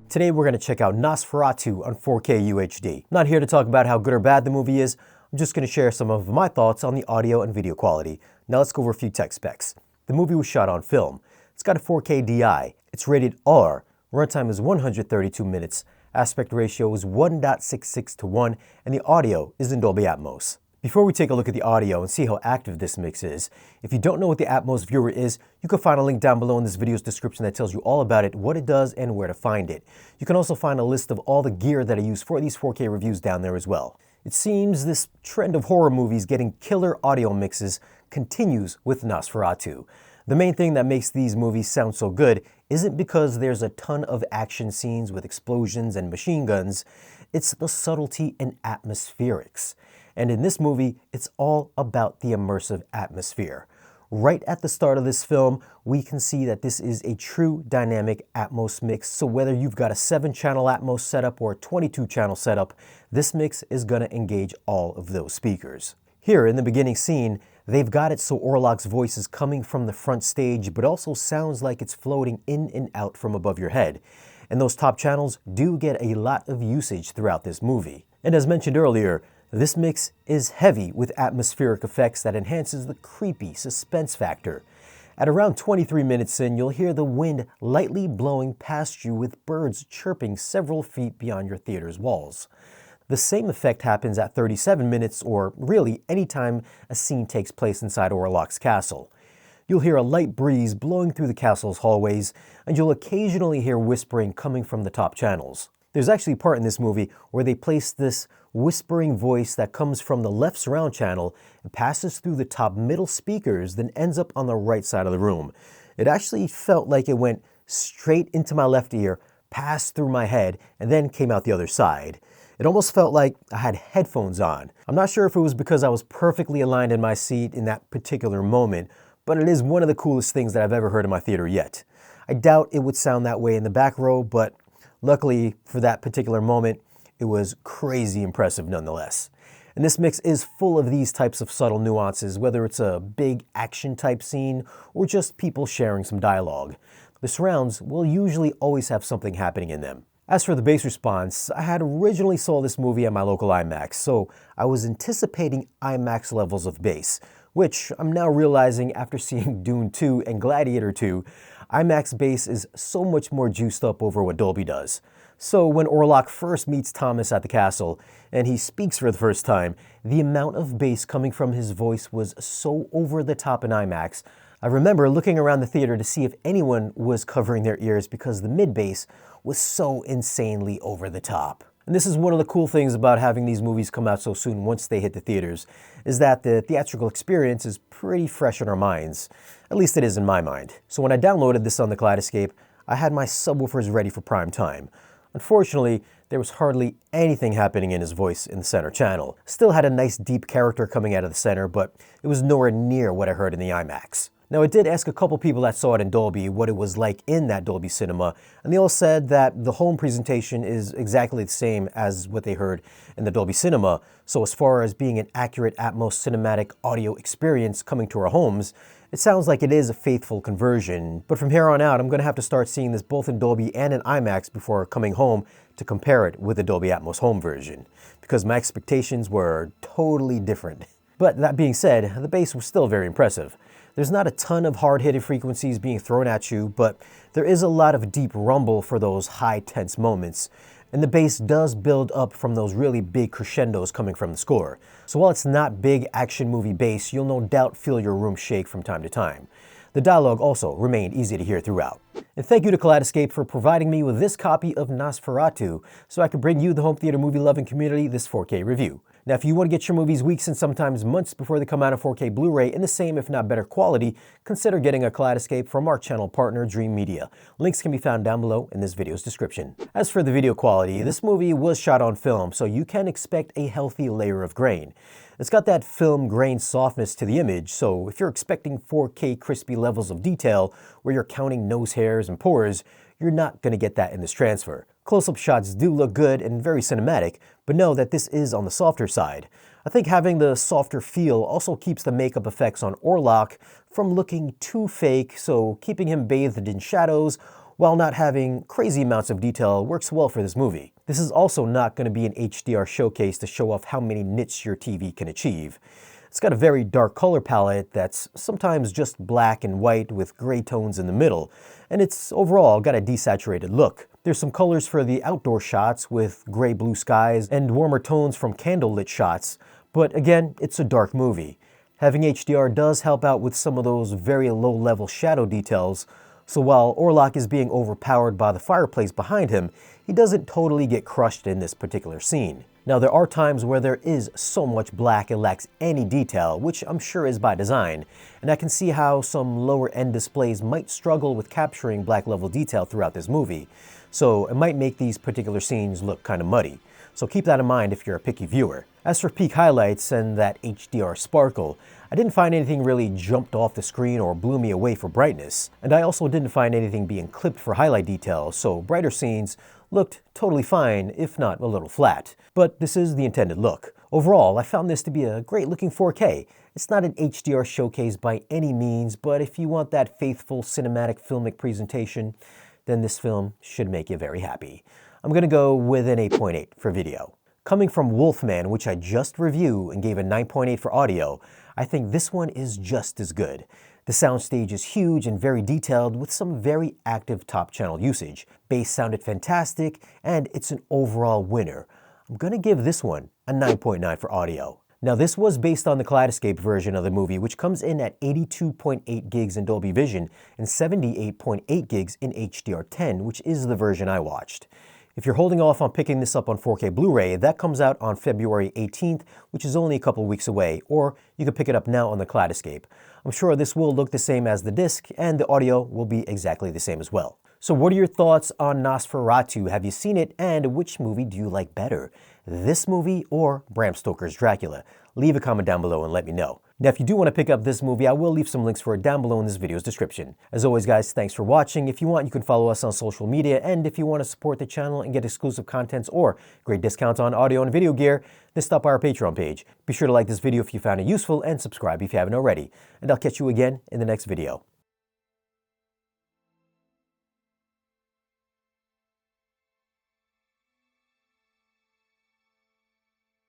Today we're going to check out Nosferatu on 4K UHD. I'm not here to talk about how good or bad the movie is, I'm just going to share some of my thoughts on the audio and video quality. Now let's go over a few tech specs. The movie was shot on film. It's got a 4K DI. It's rated R. Runtime is 132 minutes. Aspect ratio is 1.66 to 1, and the audio is in Dolby Atmos. Before we take a look at the audio and see how active this mix is, if you don't know what the Atmos viewer is, you can find a link down below in this video's description that tells you all about it, what it does, and where to find it. You can also find a list of all the gear that I use for these 4K reviews down there as well. It seems this trend of horror movies getting killer audio mixes continues with Nosferatu. The main thing that makes these movies sound so good isn't because there's a ton of action scenes with explosions and machine guns, it's the subtlety and atmospherics. And in this movie, it's all about the immersive atmosphere. Right at the start of this film, we can see that this is a true dynamic Atmos mix. So whether you've got a 7-channel Atmos setup or a 22-channel setup, this mix is going to engage all of those speakers. Here in the beginning scene, they've got it so Orlok's voice is coming from the front stage, but also sounds like it's floating in and out from above your head. And those top channels do get a lot of usage throughout this movie. And as mentioned earlier, this mix is heavy with atmospheric effects that enhances the creepy suspense factor. At around 23 minutes in, you'll hear the wind lightly blowing past you with birds chirping several feet beyond your theater's walls. The same effect happens at 37 minutes, or really anytime a scene takes place inside Orlok's castle. You'll hear a light breeze blowing through the castle's hallways, and you'll occasionally hear whispering coming from the top channels. There's actually a part in this movie where they place this whispering voice that comes from the left surround channel and passes through the top middle speakers, then ends up on the right side of the room. It actually felt like it went straight into my left ear, passed through my head, and then came out the other side. It almost felt like I had headphones on. I'm not sure if it was because I was perfectly aligned in my seat in that particular moment, but it is one of the coolest things that I've ever heard in my theater yet. I doubt it would sound that way in the back row, but luckily for that particular moment, it was crazy impressive nonetheless. And this mix is full of these types of subtle nuances, whether it's a big action type scene or just people sharing some dialogue. The surrounds will usually always have something happening in them. As for the bass response, I had originally saw this movie at my local Imax, so I was anticipating IMAX levels of bass, which I'm now realizing after seeing Dune 2 and Gladiator 2, IMAX bass is so much more juiced up over what Dolby does. So when Orlok first meets Thomas at the castle, and he speaks for the first time, the amount of bass coming from his voice was so over the top in IMAX. I remember looking around the theater to see if anyone was covering their ears because the mid-bass was so insanely over the top. And this is one of the cool things about having these movies come out so soon once they hit the theaters, is that the theatrical experience is pretty fresh in our minds. At least it is in my mind. So when I downloaded this on the Kaleidescape, I had my subwoofers ready for prime time. Unfortunately, there was hardly anything happening in his voice in the center channel. Still had a nice deep character coming out of the center, but it was nowhere near what I heard in the IMAX. Now, I did ask a couple people that saw it in Dolby what it was like in that Dolby cinema, and they all said that the home presentation is exactly the same as what they heard in the Dolby cinema. So as far as being an accurate Atmos cinematic audio experience coming to our homes, it sounds like it is a faithful conversion. But from here on out, I'm going to have to start seeing this both in Dolby and in IMAX before coming home to compare it with the Dolby Atmos home version, because my expectations were totally different. But that being said, the bass was still very impressive. There's not a ton of hard-hitting frequencies being thrown at you, but there is a lot of deep rumble for those high tense moments. And the bass does build up from those really big crescendos coming from the score. So while it's not big action movie bass, you'll no doubt feel your room shake from time to time. The dialogue also remained easy to hear throughout. And thank you to Kaleidescape for providing me with this copy of Nosferatu so I could bring you, the home theater movie loving community, this 4K review. Now, if you want to get your movies weeks and sometimes months before they come out in 4K Blu-ray in the same, if not better quality, consider getting a Kaleidescape from our channel partner, Dream Media. Links can be found down below in this video's description. As for the video quality, this movie was shot on film, so you can expect a healthy layer of grain. It's got that film grain softness to the image, so if you're expecting 4K crispy levels of detail where you're counting nose hairs and pores, you're not going to get that in this transfer. Close-up shots do look good and very cinematic, but know that this is on the softer side. I think having the softer feel also keeps the makeup effects on Orlok from looking too fake, so keeping him bathed in shadows while not having crazy amounts of detail, works well for this movie. This is also not going to be an HDR showcase to show off how many nits your TV can achieve. It's got a very dark color palette that's sometimes just black and white with gray tones in the middle, and it's overall got a desaturated look. There's some colors for the outdoor shots with gray blue skies and warmer tones from candlelit shots, but again, it's a dark movie. Having HDR does help out with some of those very low-level shadow details, so while Orlok is being overpowered by the fireplace behind him, he doesn't totally get crushed in this particular scene. Now, there are times where there is so much black it lacks any detail, which I'm sure is by design, and I can see how some lower-end displays might struggle with capturing black level detail throughout this movie, so it might make these particular scenes look kind of muddy. So keep that in mind if you're a picky viewer. As for peak highlights and that HDR sparkle, I didn't find anything really jumped off the screen or blew me away for brightness, and I also didn't find anything being clipped for highlight detail, so brighter scenes looked totally fine, if not a little flat. But this is the intended look. Overall, I found this to be a great looking 4K. It's not an HDR showcase by any means, but if you want that faithful cinematic filmic presentation, then this film should make you very happy. I'm gonna go with an 8.8 for video. Coming from Wolfman, which I just reviewed and gave a 9.8 for audio, I think this one is just as good. The soundstage is huge and very detailed with some very active top channel usage. Bass sounded fantastic, and it's an overall winner. I'm gonna give this one a 9.9 for audio. Now, this was based on the Kaleidescape version of the movie, which comes in at 82.8 gigs in Dolby Vision and 78.8 gigs in HDR10, which is the version I watched. If you're holding off on picking this up on 4K Blu-ray, that comes out on February 18th, which is only a couple weeks away, or you can pick it up now on the Kaleidescape. I'm sure this will look the same as the disc, and the audio will be exactly the same as well. So what are your thoughts on Nosferatu? Have you seen it, and which movie do you like better? This movie or Bram Stoker's Dracula? Leave a comment down below and let me know. Now, if you do want to pick up this movie, I will leave some links for it down below in this video's description. As always, guys, thanks for watching. If you want, you can follow us on social media, and if you want to support the channel and get exclusive contents or great discounts on audio and video gear, then stop by our Patreon page. Be sure to like this video if you found it useful, and subscribe if you haven't already. And I'll catch you again in the next video.